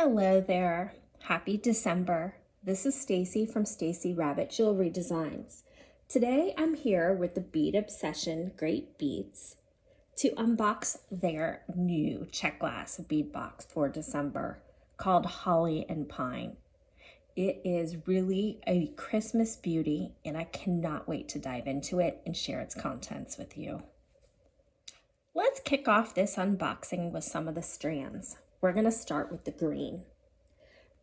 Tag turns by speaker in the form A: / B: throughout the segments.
A: Hello there. Happy December. This is Stacy from Stacy Rabbit Jewelry Designs. Today I'm here with the Bead Obsession Great Beads to unbox their new Czech glass bead box for December called Holly and Pine. It is really a Christmas beauty and I cannot wait to dive into it and share its contents with you. Let's kick off this unboxing with some of the strands. We're going to start with the green.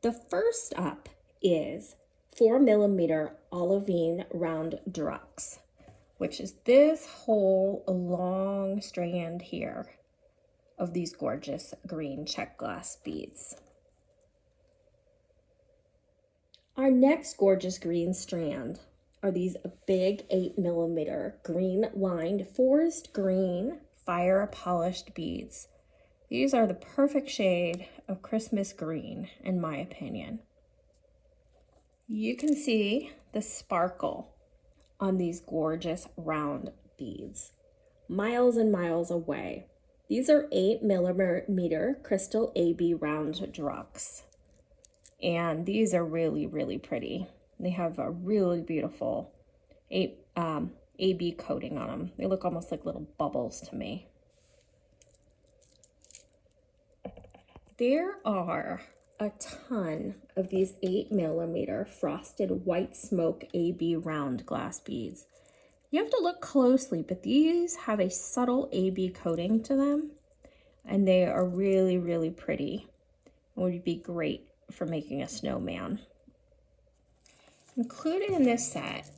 A: The first up is 4mm olivine round drux, which is this whole long strand here of these gorgeous green Czech glass beads. Our next gorgeous green strand are these big 8mm green lined forest green fire polished beads. These are the perfect shade of Christmas green, in my opinion. You can see the sparkle on these gorgeous round beads, miles and miles away. These are 8mm crystal AB round drux, and these are really, really pretty. They have a really beautiful AB coating on them. They look almost like little bubbles to me. There are a ton of these 8mm frosted white smoke AB round glass beads. You have to look closely, but these have a subtle AB coating to them, and they are really, really pretty. It would be great for making a snowman. Included in this set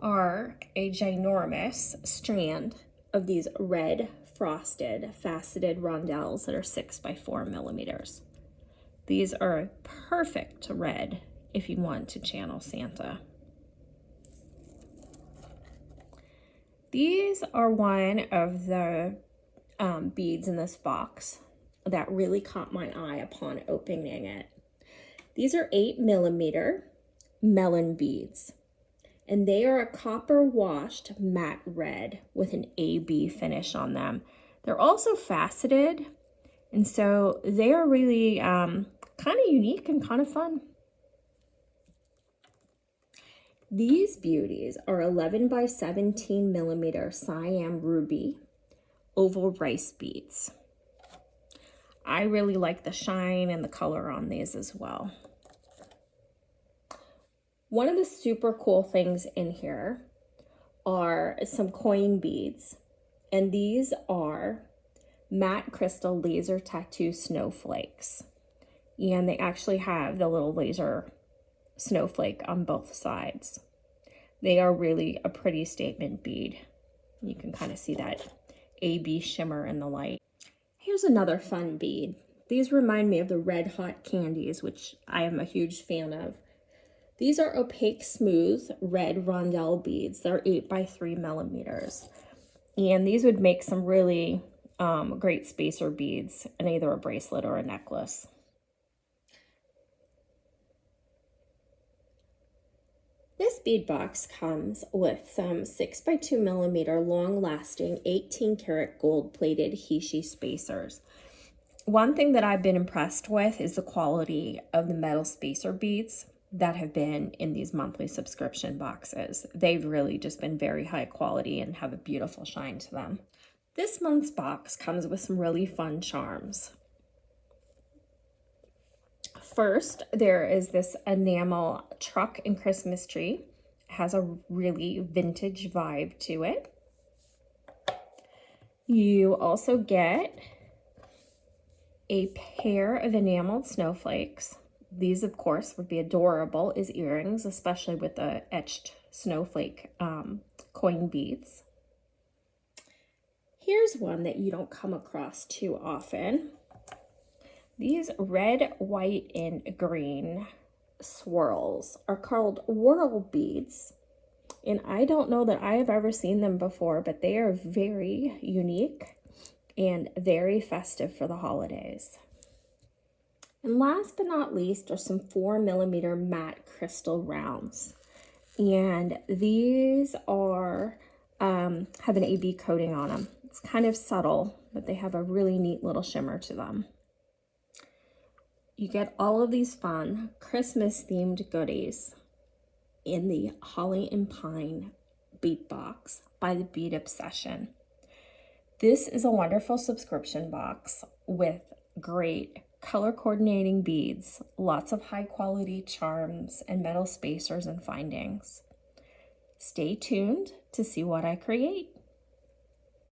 A: are a ginormous strand of these red frosted faceted rondelles that are 6x4mm. These are a perfect red if you want to channel Santa. These are one of the beads in this box that really caught my eye upon opening it. These are 8mm melon beads, and they are a copper washed matte red with an AB finish on them. They're also faceted, and so they are really kind of unique and kind of fun. These beauties are 11x17mm Siam ruby oval rice beads. I really like the shine and the color on these as well. One of the super cool things in here are some coin beads, and these are matte crystal laser tattoo snowflakes, and they actually have the little laser snowflake on both sides. They are really a pretty statement bead. You can kind of see that AB shimmer in the light. Here's another fun bead. These remind me of the Red Hot candies, which I am a huge fan of. These are opaque, smooth, red rondelle beads. They're 8x3mm. And these would make some really great spacer beads in either a bracelet or a necklace. This bead box comes with some 6x2mm long-lasting 18-karat gold-plated Heishi spacers. One thing that I've been impressed with is the quality of the metal spacer beads that have been in these monthly subscription boxes. They've really just been very high quality and have a beautiful shine to them. This month's box comes with some really fun charms. First, there is this enamel truck and Christmas tree. It has a really vintage vibe to it. You also get a pair of enameled snowflakes. These, of course, would be adorable as earrings, especially with the etched snowflake coin beads. Here's one that you don't come across too often. These red, white, and green swirls are called whirl beads. And I don't know that I have ever seen them before, but they are very unique and very festive for the holidays. And last but not least are some 4mm matte crystal rounds. And these are have an AB coating on them. It's kind of subtle, but they have a really neat little shimmer to them. You get all of these fun Christmas themed goodies in the Holly and Pine bead box by the Bead Obsession. This is a wonderful subscription box with great color coordinating beads, lots of high quality charms and metal spacers and findings. Stay tuned to see what I create.